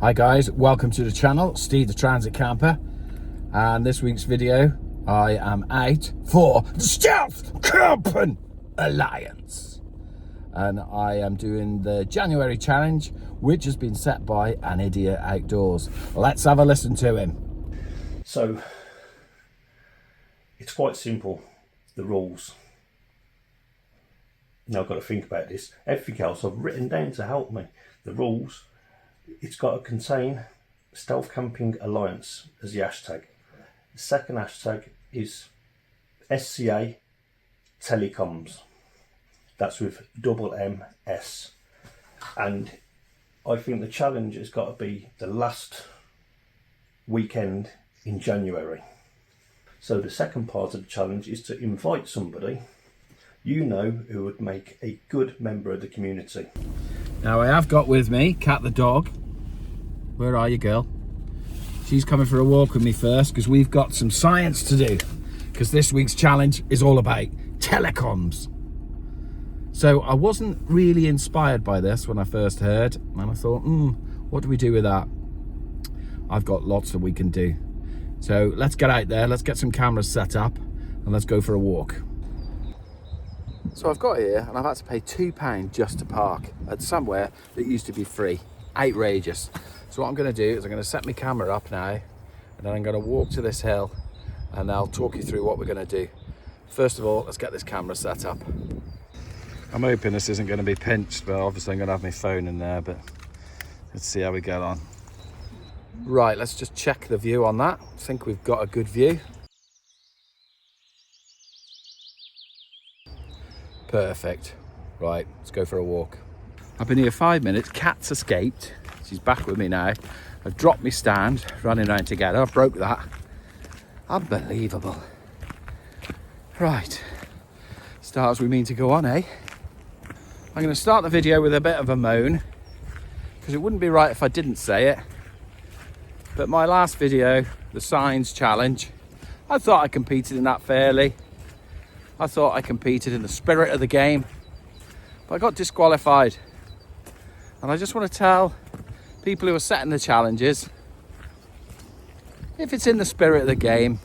Hi guys, welcome to the channel, Steve the Transit Camper, and this week's video I am out for the Stealth Camping Alliance, and I am doing the January challenge, which has been set by an idiot outdoors. Let's have a listen to him. So it's quite simple, the rules. Now I've got to think about this. Everything else I've written down to help me. The rules, it's got to contain Stealth Camping Alliance as the hashtag. The second hashtag is SCA telecomms. That's with double MS. And I think the challenge has got to be the last weekend in January. So the second part of the challenge is to invite somebody you know who would make a good member of the community. Now I have got with me Cat the dog. Where are you, girl? She's coming for a walk with me first because we've got some science to do, because this week's challenge is all about telecoms. So I wasn't really inspired by this when I first heard, and I thought, what do we do with that? I've got lots that we can do. So let's get out there, let's get some cameras set up, and let's go for a walk. So I've got here, and I've had to pay £2 just to park at somewhere that used to be free. Outrageous. So what I'm going to do is I'm going to set my camera up now, and then I'm going to walk to this hill, and I'll talk you through what we're going to do. First of all, let's get this camera set up. I'm hoping this isn't going to be pinched, but obviously I'm going to have my phone in there, but let's see how we get on. Right, let's just check the view on that. I think we've got a good view. Perfect. Right, let's go for a walk. I've been here 5 minutes. Cat's escaped. She's back with me now. I've dropped my stand, running around together. I broke that. Unbelievable. Right, start as we mean to go on, eh? I'm going to start the video with a bit of a moan, because it wouldn't be right if I didn't say it. But my last video, the Signs Challenge, I thought I competed in that fairly. I thought I competed in the spirit of the game, but I got disqualified. And I just want to tell people who are setting the challenges, if it's in the spirit of the game,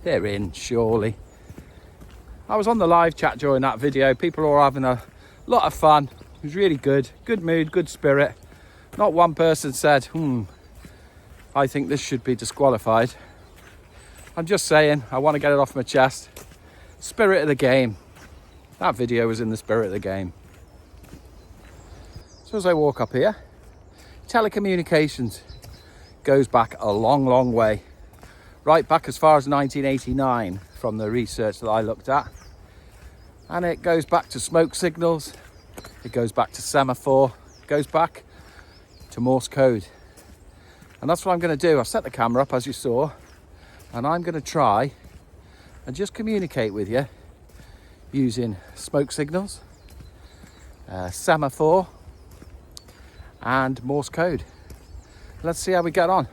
they're in, surely. I was on the live chat during that video. People were having a lot of fun. It was really good. Good mood, good spirit. Not one person said, I think this should be disqualified. I'm just saying, I want to get it off my chest. Spirit of the game. That video was in the spirit of the game. So as I walk up here, telecommunications goes back a long, long way. Right back as far as 1989 from the research that I looked at. And it goes back to smoke signals, it goes back to semaphore, it goes back to Morse code. And that's what I'm going to do. I've set the camera up as you saw, and I'm going to try and just communicate with you using smoke signals, semaphore and Morse code. Let's see how we get on.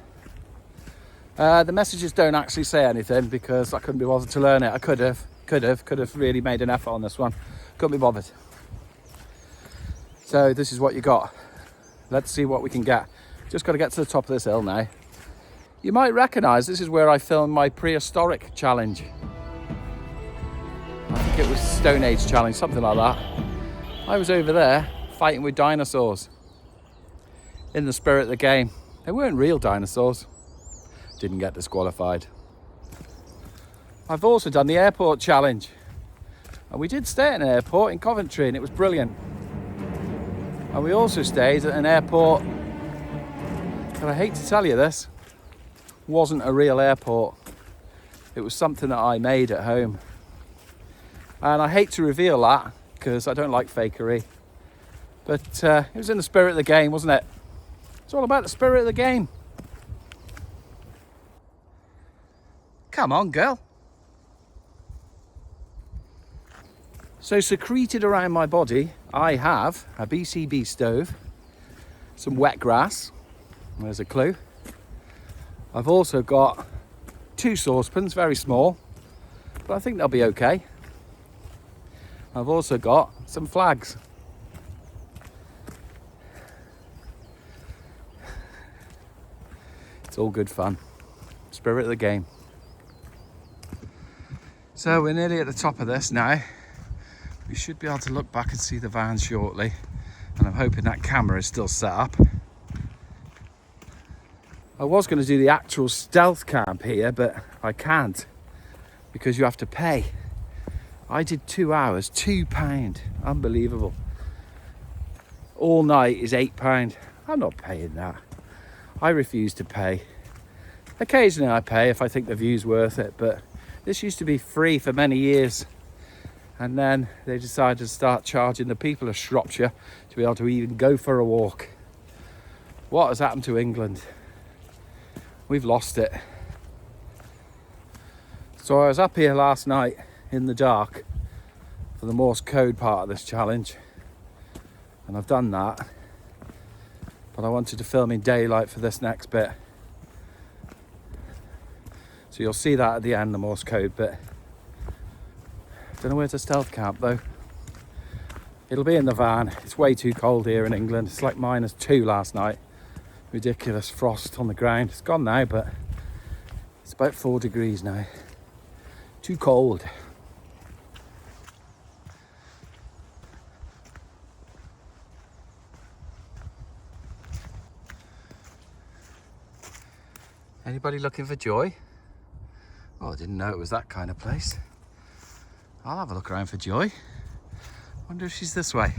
The messages don't actually say anything because I couldn't be bothered to learn it. I could have really made an effort on this one. Couldn't be bothered. So this is what you got. Let's see what we can get. Just got to get to the top of this hill now. You might recognise this is where I filmed my prehistoric challenge. I think it was Stone Age challenge, something like that. I was over there fighting with dinosaurs in the spirit of the game. They weren't real dinosaurs. Didn't get disqualified. I've also done the airport challenge, and we did stay at an airport in Coventry, and it was brilliant. And we also stayed at an airport, and I hate to tell you this, wasn't a real airport. It was something that I made at home. And I hate to reveal that because I don't like fakery. But it was in the spirit of the game, wasn't it? It's all about the spirit of the game. Come on, girl. So secreted around my body, I have a BCB stove, some wet grass, there's a clue. I've also got 2 saucepans, very small, but I think they'll be okay. I've also got some flags. It's all good fun. Spirit of the game. So we're nearly at the top of this now. We should be able to look back and see the van shortly. And I'm hoping that camera is still set up. I was going to do the actual stealth camp here, but I can't because you have to pay. I did 2 hours, £2. Unbelievable. All night is £8. I'm not paying that. I refuse to pay. Occasionally I pay if I think the view's worth it, but this used to be free for many years. And then they decided to start charging the people of Shropshire to be able to even go for a walk. What has happened to England? We've lost it. So I was up here last night in the dark for the Morse code part of this challenge, and I've done that, but I wanted to film in daylight for this next bit, so you'll see that at the end, the Morse code bit. Don't know where to stealth camp though. It'll be in the van. It's way too cold here in England. It's like -2 last night. Ridiculous frost on the ground. It's gone now, but it's about 4 degrees now. Too cold. Anybody looking for Joy? Oh, I didn't know it was that kind of place. I'll have a look around for Joy. Wonder if she's this way.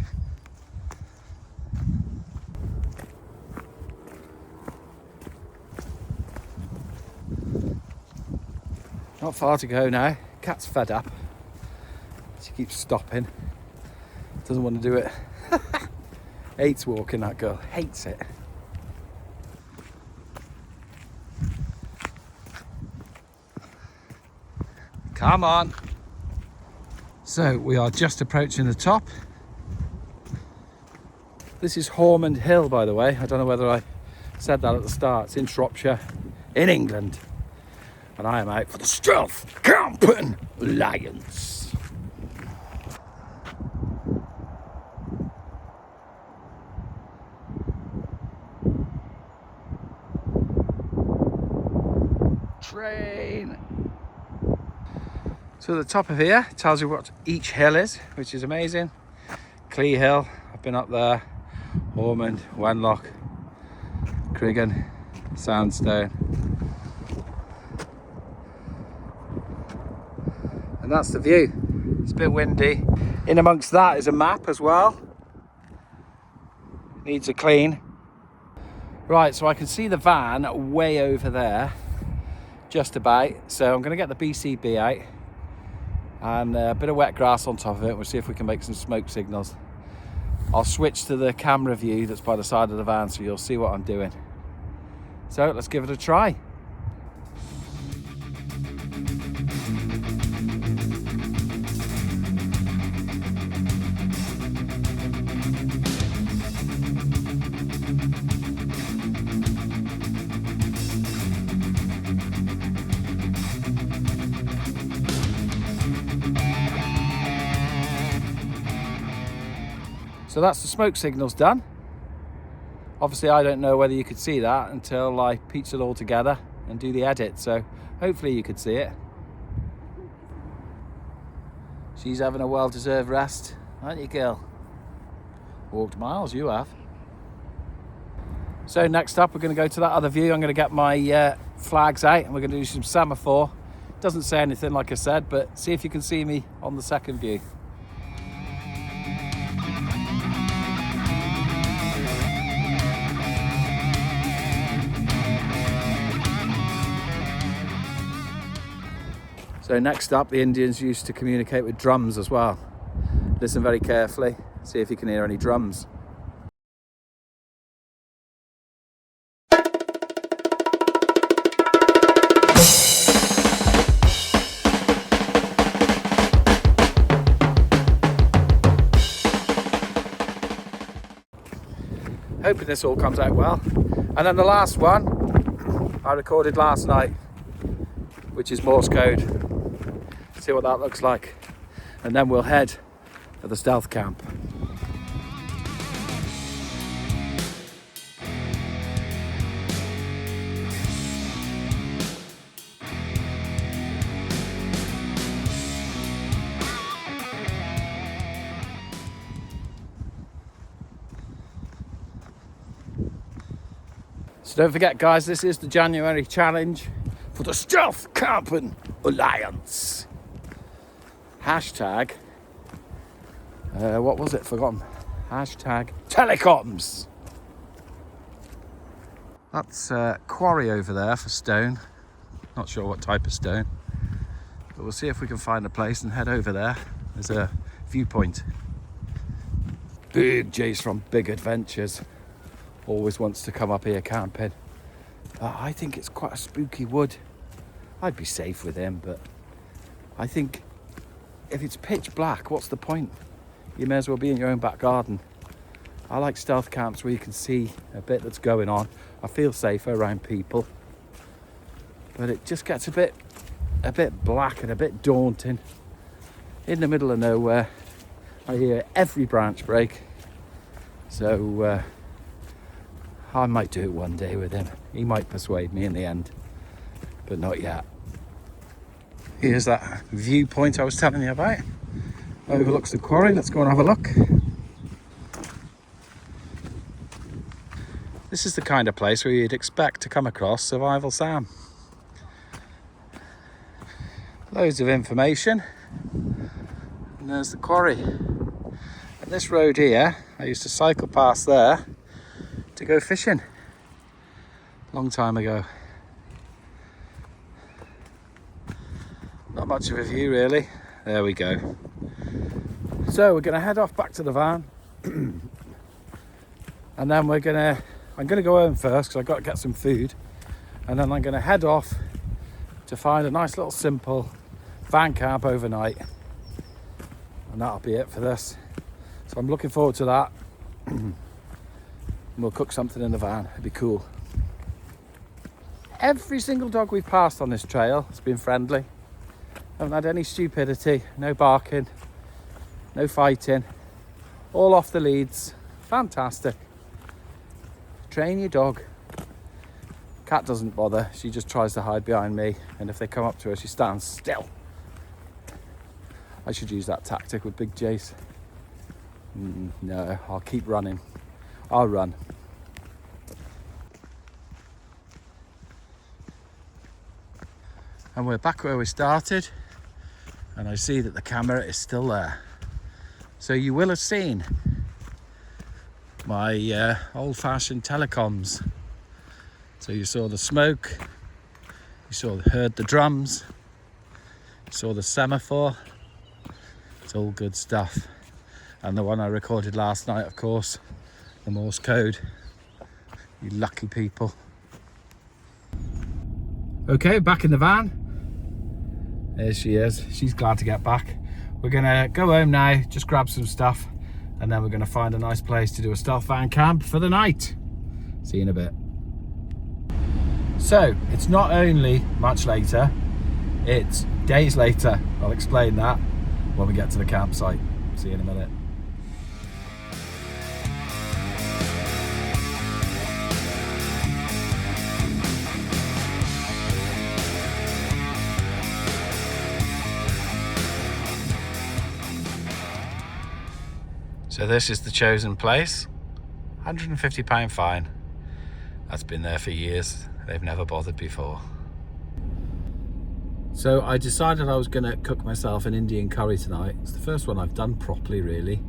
Not far to go now. Cat's fed up. She keeps stopping. Doesn't want to do it. Hates walking, that girl. Hates it. Come on. So we are just approaching the top. This is Haughmond Hill, by the way. I don't know whether I said that at the start. It's in Shropshire, in England. And I am out for the Stealth Camping Alliance. Train. So the top of here tells you what each hill is, which is amazing. Clee Hill, I've been up there. Haughmond, Wenlock, Criggan, Sandstone. And that's the view. It's a bit windy. In amongst that is a map as well. Needs a clean. Right, so I can see the van way over there, just about. So I'm going to get the BCB out and a bit of wet grass on top of it. We'll see if we can make some smoke signals. I'll switch to the camera view that's by the side of the van so you'll see what I'm doing. So let's give it a try. So that's the smoke signals done. Obviously I don't know whether you could see that until I piece it all together and do the edit, so hopefully you could see it. She's having a well-deserved rest, aren't you, girl? Walked miles, you have. So next up we're going to go to that other view. I'm going to get my flags out and we're going to do some semaphore. Doesn't say anything like I said, but see if you can see me on the second view. So next up, the Indians used to communicate with drums as well. Listen very carefully, see if you can hear any drums. Hoping this all comes out well. And then the last one I recorded last night, which is Morse code. See what that looks like, and then we'll head for the stealth camp. So don't forget, guys, this is the January challenge for the Stealth Camping Alliance. Hashtag, what was it? Forgotten. Hashtag telecomms. That's a quarry over there for stone. Not sure what type of stone. But we'll see if we can find a place and head over there. There's a viewpoint. Big Jace from Big Adventures always wants to come up here camping. I think it's quite a spooky wood. I'd be safe with him, but I think if it's pitch black, what's the point? You may as well be in your own back garden. I like stealth camps where you can see a bit that's going on. I feel safer around people, but it just gets a bit black and a bit daunting. In the middle of nowhere, I hear every branch break. So I might do it one day with him. He might persuade me in the end, but not yet. Here's that viewpoint I was telling you about. Overlooks the quarry. Let's go and have a look. This is the kind of place where you'd expect to come across Survival Sam. Loads of information. And there's the quarry. And this road here, I used to cycle past there to go fishing. Long time ago. Not much of a view really. There we go. So we're gonna head off back to the van. And then I'm gonna go home first because I've got to get some food. And then I'm gonna head off to find a nice little simple van camp overnight. And that'll be it for this. So I'm looking forward to that. And we'll cook something in the van. It'd be cool. Every single dog we've passed on this trail has been friendly. Haven't had any stupidity, no barking, no fighting. All off the leads. Fantastic. Train your dog. Cat doesn't bother. She just tries to hide behind me. And if they come up to her, she stands still. I should use that tactic with Big Jace. No, I'll keep running. I'll run. And we're back where we started. And I see that the camera is still there. So you will have seen my old-fashioned telecomms. So you saw the smoke, you heard the drums, you saw the semaphore. It's all good stuff. And the one I recorded last night, of course, the Morse code. You lucky people. Okay, back in the van. There she is. She's glad to get back. We're gonna go home now, just grab some stuff, and then we're gonna find a nice place to do a stealth van camp for the night. See you in a bit. So, it's not only much later, it's days later. I'll explain that when we get to the campsite. See you in a minute. So this is the chosen place. £150 fine. That's been there for years. They've never bothered before. So I decided I was going to cook myself an Indian curry tonight. It's the first one I've done properly, really.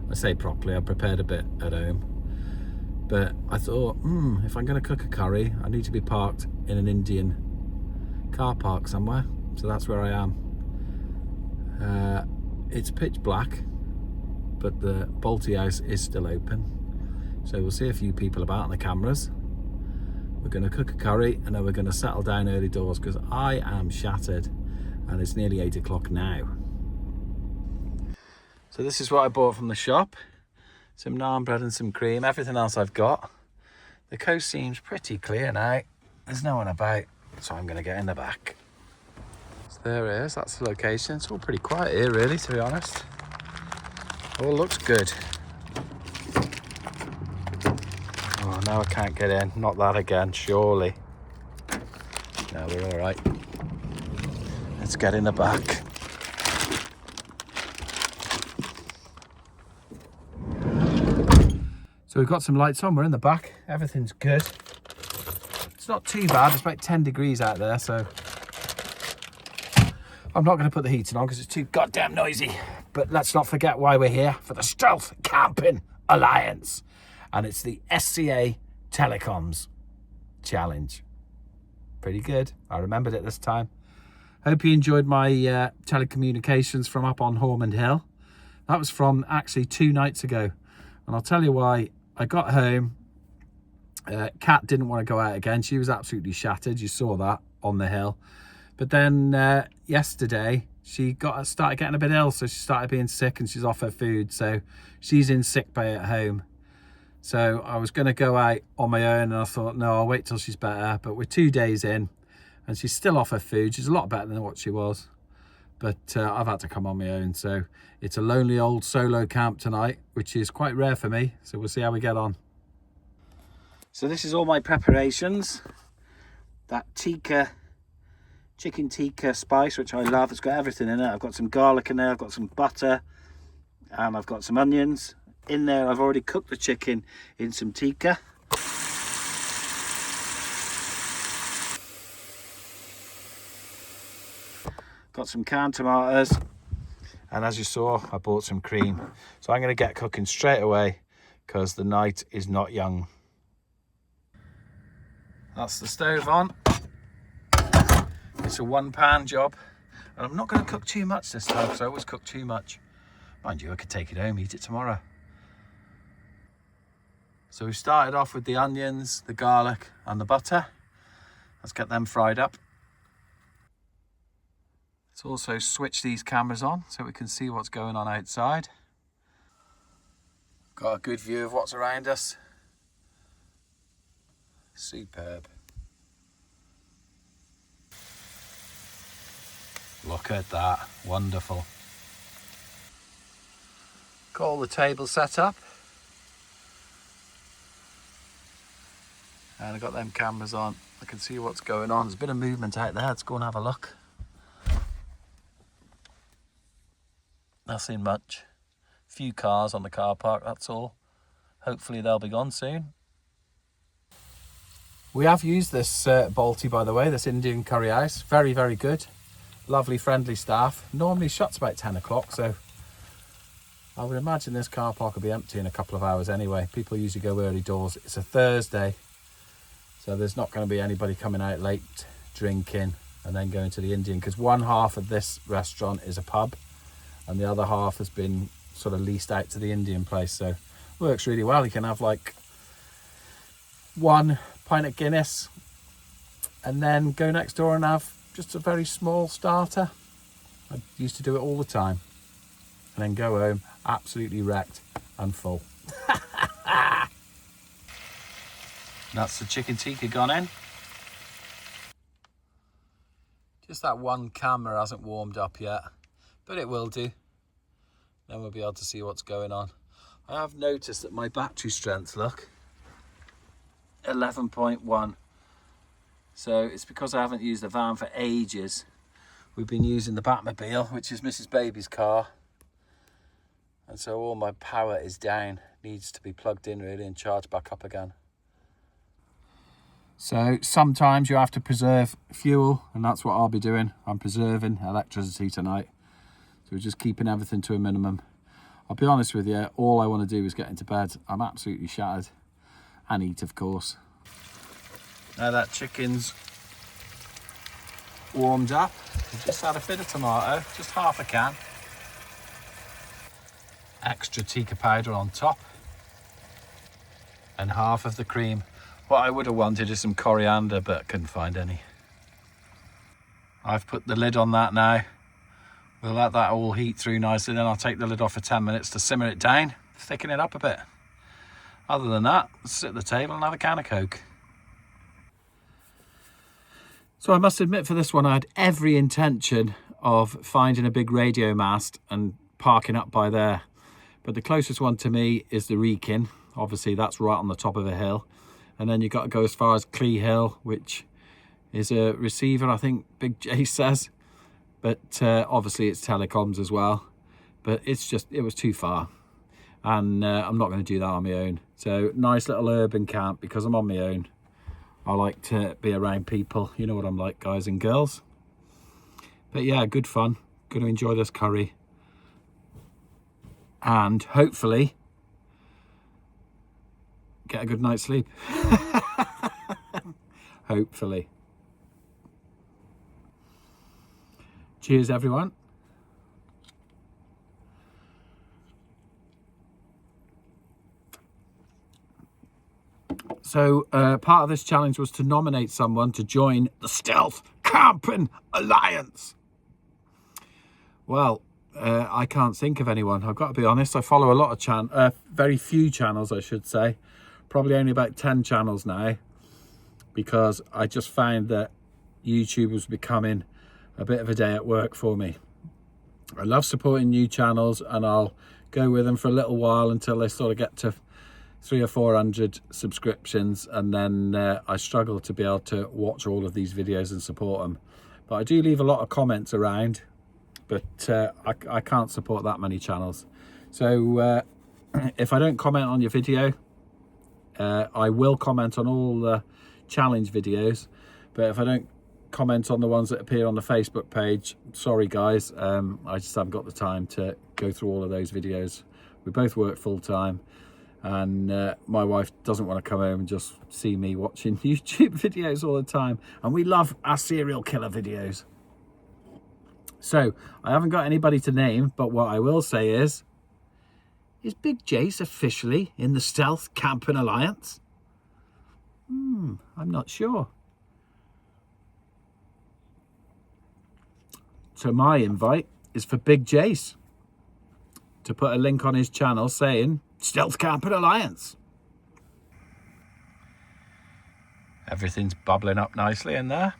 I say properly, I prepared a bit at home. But I thought, if I'm going to cook a curry, I need to be parked in an Indian car park somewhere. So that's where I am. It's pitch black, but the Balti house is still open. So we'll see a few people about on the cameras. We're going to cook a curry and then we're going to settle down early doors because I am shattered and it's nearly 8 o'clock now. So this is what I bought from the shop. Some naan bread and some cream, everything else I've got. The coast seems pretty clear now. There's no one about, so I'm going to get in the back. So there it is, that's the location. It's all pretty quiet here really, to be honest. All looks good. Oh, now I can't get in. Not that again, surely. No, we're all right. Let's get in the back. So we've got some lights on. We're in the back. Everything's good. not too bad. It's about 10 degrees out there, so I'm not going to put the heating on because it's too goddamn noisy. But let's not forget why we're here, for the Stealth Camping Alliance. And it's the SCA Telecoms Challenge. Pretty good. I remembered it this time. Hope you enjoyed my telecommunications from up on Haughmond Hill. That was from actually 2 nights ago. And I'll tell you why. I got home. Kat didn't want to go out again. She was absolutely shattered. You saw that on the hill. But then yesterday, she started getting a bit ill. So she started being sick and she's off her food. So she's in sick bay at home. So I was going to go out on my own. And I thought, no, I'll wait till she's better. But we're 2 days in. And she's still off her food. She's a lot better than what she was. But I've had to come on my own. So it's a lonely old solo camp tonight, which is quite rare for me. So we'll see how we get on. So this is all my preparations. That tikka, chicken tikka spice, which I love. It's got everything in it. I've got some garlic in there. I've got some butter. And I've got some onions. In there, I've already cooked the chicken in some tikka. Got some canned tomatoes, and as you saw, I bought some cream. So I'm going to get cooking straight away because the night is not young. That's the stove on. It's a 1-pan job, and I'm not going to cook too much this time because I always cook too much. Mind you, I could take it home, eat it tomorrow. So we started off with the onions, the garlic and the butter. Let's get them fried up. Let's also switch these cameras on so we can see what's going on outside. Got a good view of what's around us. Superb. Look at that, wonderful. Got all the tables set up. And I've got them cameras on. I can see what's going on. There's a bit of movement out there. Let's go and have a look. Nothing much. Few cars on the car park, that's all. Hopefully they'll be gone soon. We have used this Balti, by the way, this Indian curry house. Very, very good. Lovely, friendly staff. Normally shuts about 10 o'clock, so I would imagine this car park will be empty in a couple of hours anyway. People usually go early doors. It's a Thursday, so there's not going to be anybody coming out late, drinking, and then going to the Indian, because one half of this restaurant is a pub, and the other half has been sort of leased out to the Indian place. So works really well. You can have like 1 pint of Guinness and then go next door and have just a very small starter. I used to do it all the time. And then go home absolutely wrecked and full. That's the chicken tikka gone in. Just that one camera hasn't warmed up yet, but it will do. Then we'll be able to see what's going on. I have noticed that my battery strength, look, 11.1. So it's because I haven't used the van for ages. We've been using the Batmobile, which is Mrs. Baby's car. And so all my power is down. Needs to be plugged in really and charged back up again. So sometimes you have to preserve fuel, and that's what I'll be doing. I'm preserving electricity tonight. So we're just keeping everything to a minimum. I'll be honest with you, all I want to do is get into bed. I'm absolutely shattered. And eat, of course. Now that chicken's warmed up, we just had a bit of tomato, just half a can. Extra tikka powder on top. And half of the cream. What I would have wanted is some coriander, but couldn't find any. I've put the lid on that now. We'll let that all heat through nicely, then I'll take the lid off for 10 minutes to simmer it down, thicken it up a bit. Other than that, let's sit at the table and have a can of Coke. So I must admit, for this one, I had every intention of finding a big radio mast and parking up by there. But the closest one to me is the Wrekin. Obviously, that's right on the top of a hill. And then you've got to go as far as Clee Hill, which is a receiver, I think Big J says. But obviously it's telecoms as well. But it was too far. And I'm not going to do that on my own. So nice little urban camp, because I'm on my own. I like to be around people. You know what I'm like, guys and girls. But yeah, good fun. Going to enjoy this curry. And hopefully get a good night's sleep. Hopefully. Cheers, everyone. So part of this challenge was to nominate someone to join the Stealth Camping Alliance. Well, I can't think of anyone. I've got to be honest. I follow a lot of very few channels, I should say. Probably only about 10 channels now, because I just found that YouTube was becoming a bit of a day at work for me. I love supporting new channels, and I'll go with them for a little while until they sort of get to 300 or 400 subscriptions, and then I struggle to be able to watch all of these videos and support them. But I do leave a lot of comments around, but I can't support that many channels. So if I don't comment on your video, I will comment on all the challenge videos, but if I don't comment on the ones that appear on the Facebook page, sorry guys, I just haven't got the time to go through all of those videos. We both work full time, and my wife doesn't want to come home and just see me watching YouTube videos all the time, and we love our serial killer videos. So I haven't got anybody to name, but what I will say is Big Jace officially in the Stealth Camping Alliance? I'm not sure. So my invite is for Big Jace to put a link on his channel saying Stealth Camping Alliance. Everything's bubbling up nicely in there.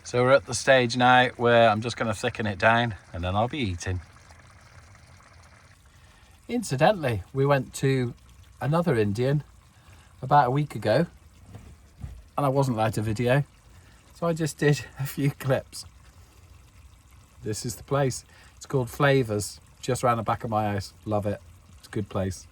So we're at the stage now where I'm just going to thicken it down, and then I'll be eating. Incidentally, we went to another Indian about a week ago, and I wasn't allowed to video, so I just did a few clips. This is the place. It's called Flavors, just around the back of my house. Love it. It's a good place.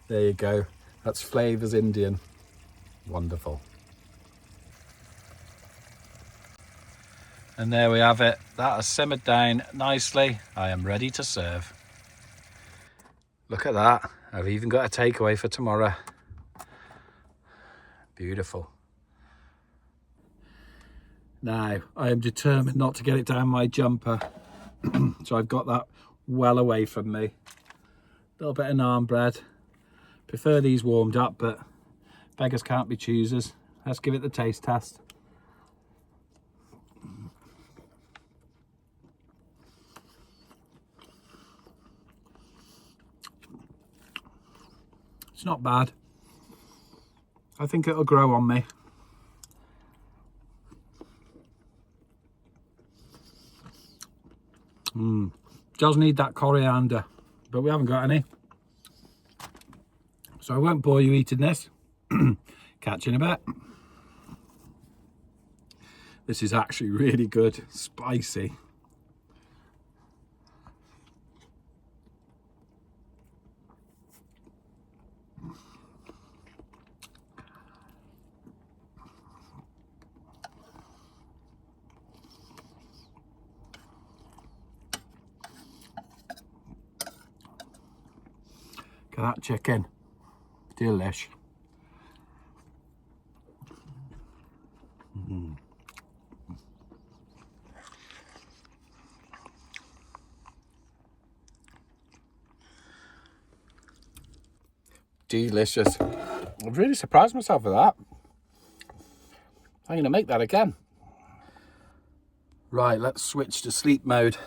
There you go. That's Flavors Indian. Wonderful. And there we have it. That has simmered down nicely. I am ready to serve. Look at that. I've even got a takeaway for tomorrow. Beautiful. Now, I am determined not to get it down my jumper. So I've got that well away from me. A little bit of naan bread. Prefer these warmed up, but beggars can't be choosers. Let's give it the taste test. It's not bad. I think it'll grow on me. Does need that coriander, but we haven't got any. So I won't bore you eating this. Catch you in a bit. This is actually really good, spicy. Look at that chicken. Delish. Delicious. I've really surprised myself with that. I'm going to make that again. Right, let's switch to sleep mode.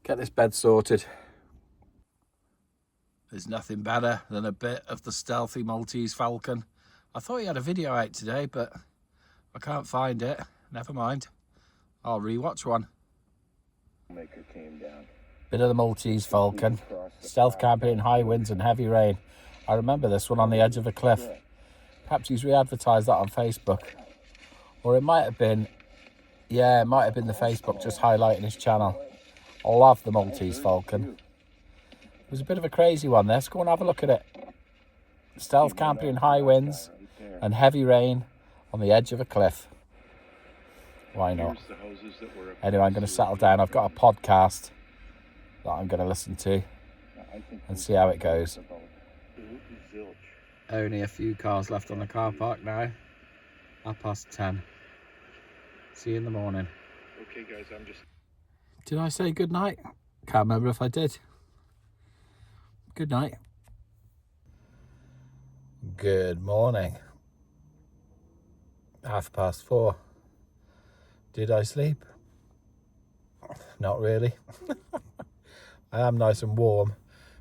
Get this bed sorted. There's nothing better than a bit of the stealthy Maltese Falcon. I thought he had a video out today, but I can't find it. Never mind. I'll rewatch one. Bit of the Maltese Falcon. Stealth camping in high winds and heavy rain. I remember this one on the edge of a cliff. Perhaps he's re-advertised that on Facebook. Or it might have been, yeah, it might have been the Facebook just highlighting his channel. I love the Maltese Falcon. It was a bit of a crazy one. Let's go and have a look at it. Stealth camping in high winds and heavy rain on the edge of a cliff. Why not? Anyway, I'm going to settle down. I've got a podcast that I'm going to listen to and see how it goes. Only a few cars left on the car park now. 10:30. See you in the morning. Okay, guys, I'm just... Did I say good night? Can't remember if I did. Good night. Good morning. 4:30. Did I sleep? Not really. I am nice and warm,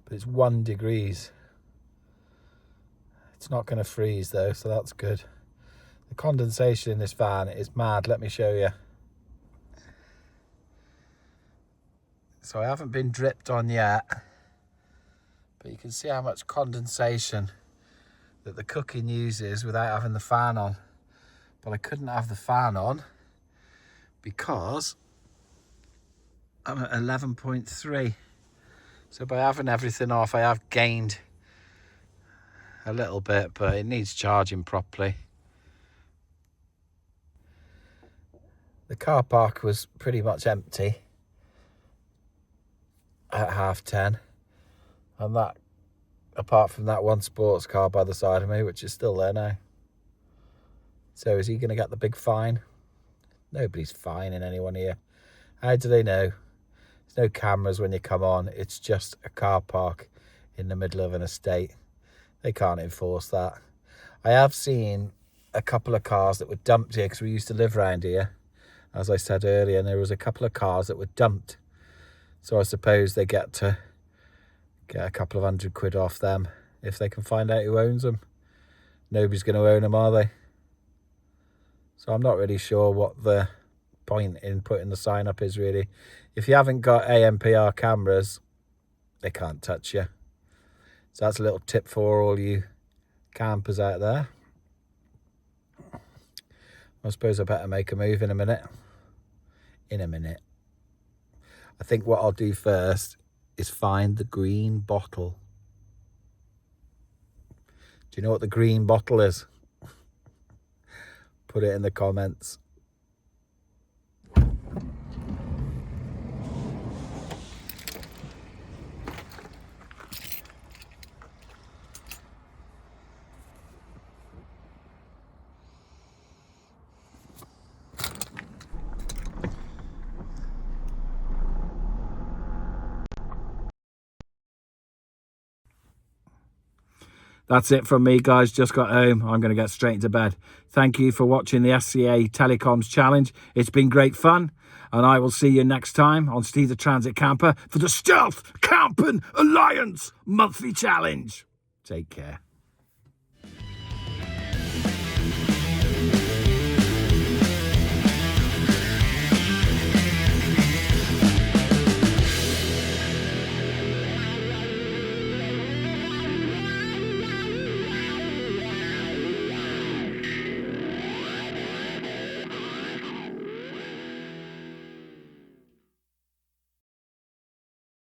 but it's 1 degrees. It's not going to freeze though, so that's good. The condensation in this van is mad. Let me show you. So I haven't been dripped on yet, but you can see how much condensation that the cooking uses without having the fan on. But I couldn't have the fan on because I'm at 11.3. So by having everything off, I have gained a little bit, but it needs charging properly. The car park was pretty much empty at 10:30, and that, apart from that one sports car by the side of me, which is still there now. So is he going to get the big fine? Nobody's fining anyone here. How do they know? There's no cameras when you come on. It's just a car park in the middle of an estate. They can't enforce that. I have seen a couple of cars that were dumped here because we used to live around here, as I said earlier, and there was a couple of cars that were dumped. So I suppose they get to get a couple of £100 off them if they can find out who owns them. Nobody's going to own them, are they? So I'm not really sure what the point in putting the sign up is, really. If you haven't got ANPR cameras, they can't touch you. So that's a little tip for all you campers out there. I suppose I better make a move in a minute. I think what I'll do first is find the green bottle. Do you know what the green bottle is? Put it in the comments. That's it from me, guys. Just got home. I'm going to get straight into bed. Thank you for watching the SCA Telecoms Challenge. It's been great fun. And I will see you next time on Steve the Transit Camper for the Stealth Camping Alliance Monthly Challenge. Take care.